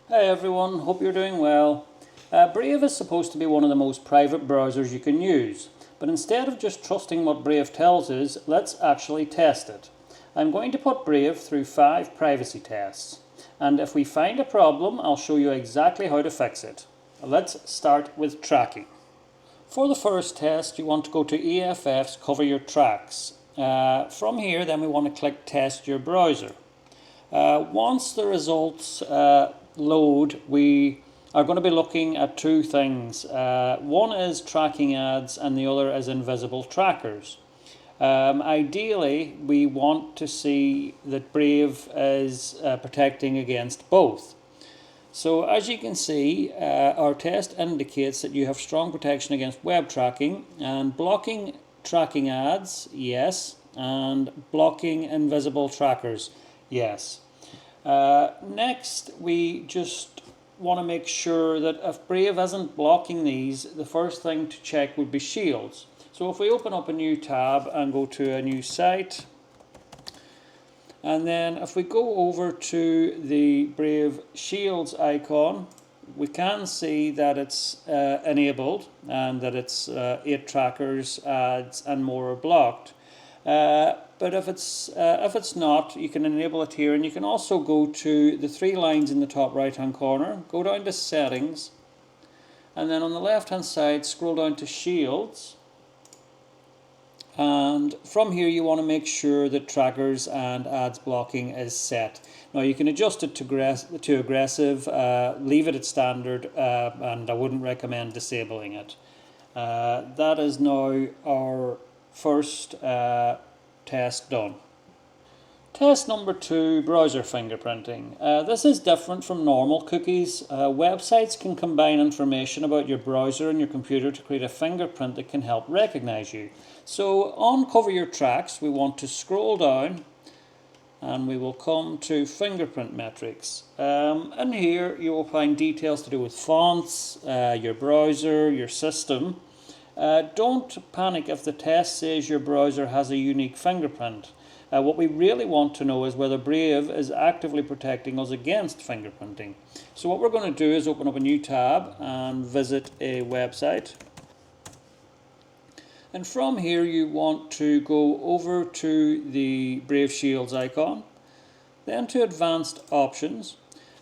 Hi everyone, hope you're doing well. Brave is supposed to be one of the most private browsers you can use, but instead of just trusting what Brave tells us, let's actually test it. I'm going to put Brave through 5 privacy tests, and if we find a problem, I'll show you exactly how to fix it. Let's start with tracking. For the first test, you want to go to EFF's Cover Your Tracks. From here, then we want to click Test Your Browser. Once the results load, we are going to be looking at two things. One is tracking ads and the other is invisible trackers. Ideally, we want to see that Brave is protecting against both. So as you can see, our test indicates that you have strong protection against web tracking and blocking tracking ads, yes, and blocking invisible trackers, yes. Next, we just want to make sure that if Brave isn't blocking these, the first thing to check would be shields. So if we open up a new tab and go to a new site, and then if we go over to the Brave Shields icon, we can see that it's enabled and that it's 8 trackers, ads and more are blocked. But if it's not, you can enable it here, and you can also go to the 3 lines in the top right hand corner, go down to settings, and then on the left hand side scroll down to shields, and from here you want to make sure that trackers and ads blocking is set. Now you can adjust it to aggressive, leave it at standard, and I wouldn't recommend disabling it. That is now our first test done. Test number 2, browser fingerprinting. This is different from normal cookies. Websites can combine information about your browser and your computer to create a fingerprint that can help recognize you. So on Cover Your Tracks, we want to scroll down and we will come to fingerprint metrics. In here you will find details to do with fonts, your browser, your system. Don't panic if the test says your browser has a unique fingerprint. What we really want to know is whether Brave is actively protecting us against fingerprinting. So what we're going to do is open up a new tab and visit a website. And from here you want to go over to the Brave Shields icon, then to Advanced Options,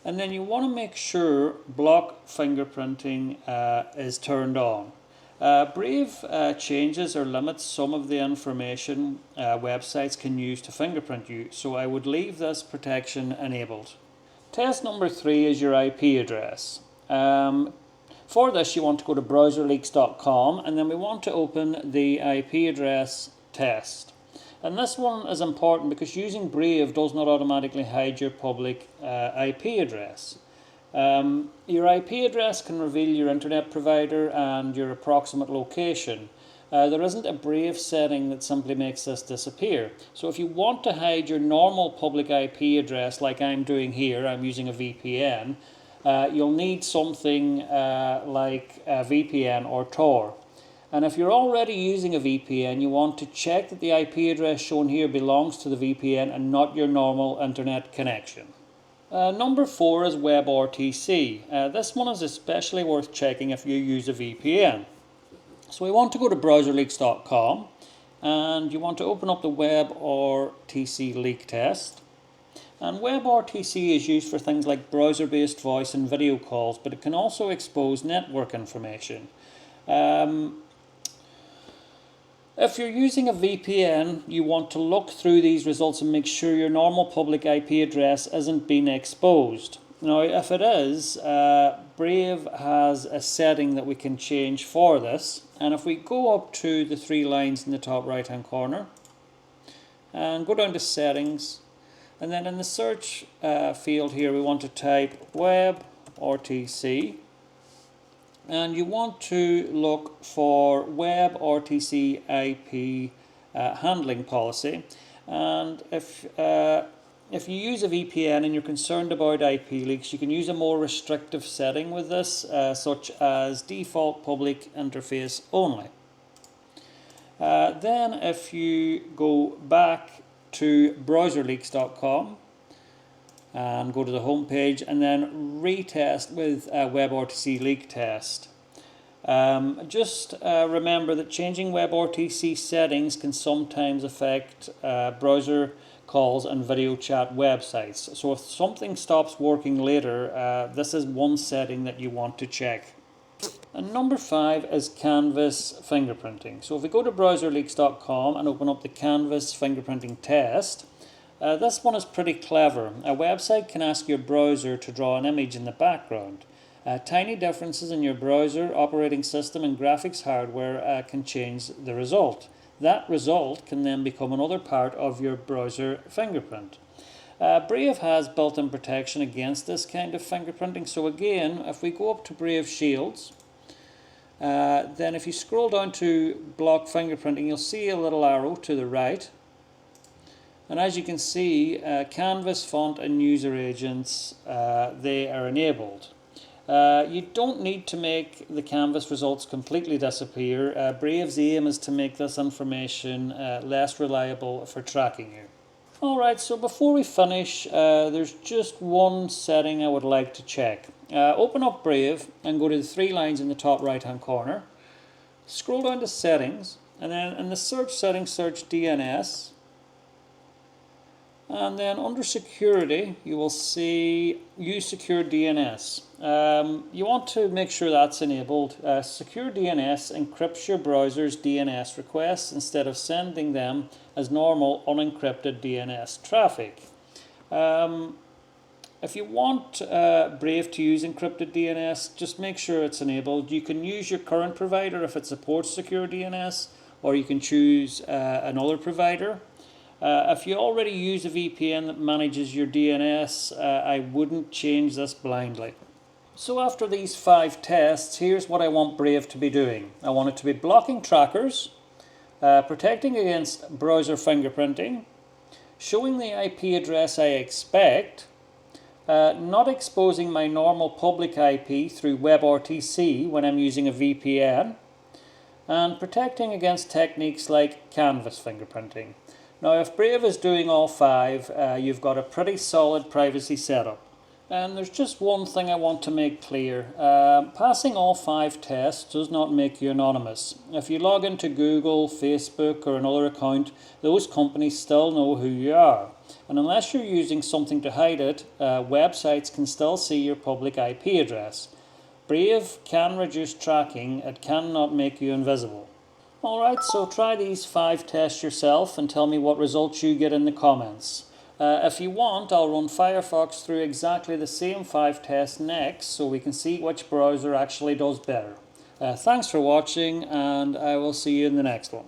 and then you want to make sure Block Fingerprinting is turned on. Brave changes or limits some of the information websites can use to fingerprint you, so I would leave this protection enabled. Test number 3 is your IP address. For this you want to go to browserleaks.com, and then we want to open the IP address test. And this one is important because using Brave does not automatically hide your public IP address. Your IP address can reveal your internet provider and your approximate location. There isn't a Brave setting that simply makes this disappear. So if you want to hide your normal public IP address like I'm doing here, I'm using a VPN, you'll need something like a VPN or Tor. And if you're already using a VPN, you want to check that the IP address shown here belongs to the VPN and not your normal internet connection. Number 4 is WebRTC. This one is especially worth checking if you use a VPN. So we want to go to browserleaks.com and you want to open up the WebRTC leak test. And WebRTC is used for things like browser-based voice and video calls, but it can also expose network information. If you're using a VPN, you want to look through these results and make sure your normal public IP address isn't being exposed. Now, if it is, Brave has a setting that we can change for this. And if we go up to the 3 lines in the top right hand corner and go down to settings, and then in the search field here we want to type WebRTC. And you want to look for WebRTC IP handling policy. And if you use a VPN and you're concerned about IP leaks, you can use a more restrictive setting with this, such as default public interface only. Then if you go back to browserleaks.com and go to the home page and then retest with WebRTC leak test. Just remember that changing WebRTC settings can sometimes affect browser calls and video chat websites. So if something stops working later, this is one setting that you want to check. And number 5 is canvas fingerprinting. So if we go to browserleaks.com and open up the canvas fingerprinting test, this one is pretty clever. A website can ask your browser to draw an image in the background. Tiny differences in your browser, operating system and graphics hardware can change the result. That result can then become another part of your browser fingerprint. Brave has built-in protection against this kind of fingerprinting. So again, if we go up to Brave Shields, then if you scroll down to block fingerprinting, you'll see a little arrow to the right. And as you can see, Canvas, font and user agents, they are enabled. You don't need to make the Canvas results completely disappear. Brave's aim is to make this information less reliable for tracking you. Alright, so before we finish, there's just one setting I would like to check. Open up Brave and go to the 3 lines in the top right hand corner. Scroll down to Settings, and then in the search settings, search DNS. And then under Security, you will see Use Secure DNS. You want to make sure that's enabled. Secure DNS encrypts your browser's DNS requests instead of sending them as normal unencrypted DNS traffic. If you want Brave to use encrypted DNS, just make sure it's enabled. You can use your current provider if it supports secure DNS, or you can choose another provider. If you already use a VPN that manages your DNS, I wouldn't change this blindly. So after these 5 tests, here's what I want Brave to be doing. I want it to be blocking trackers, protecting against browser fingerprinting, showing the IP address I expect, not exposing my normal public IP through WebRTC when I'm using a VPN, and protecting against techniques like canvas fingerprinting. Now, if Brave is doing all 5, you've got a pretty solid privacy setup. And there's just one thing I want to make clear. Passing all 5 tests does not make you anonymous. If you log into Google, Facebook or another account, those companies still know who you are. And unless you're using something to hide it, websites can still see your public IP address. Brave can reduce tracking, it cannot make you invisible. Alright, so try these 5 tests yourself and tell me what results you get in the comments. If you want, I'll run Firefox through exactly the same 5 tests next so we can see which browser actually does better. Thanks for watching, and I will see you in the next one.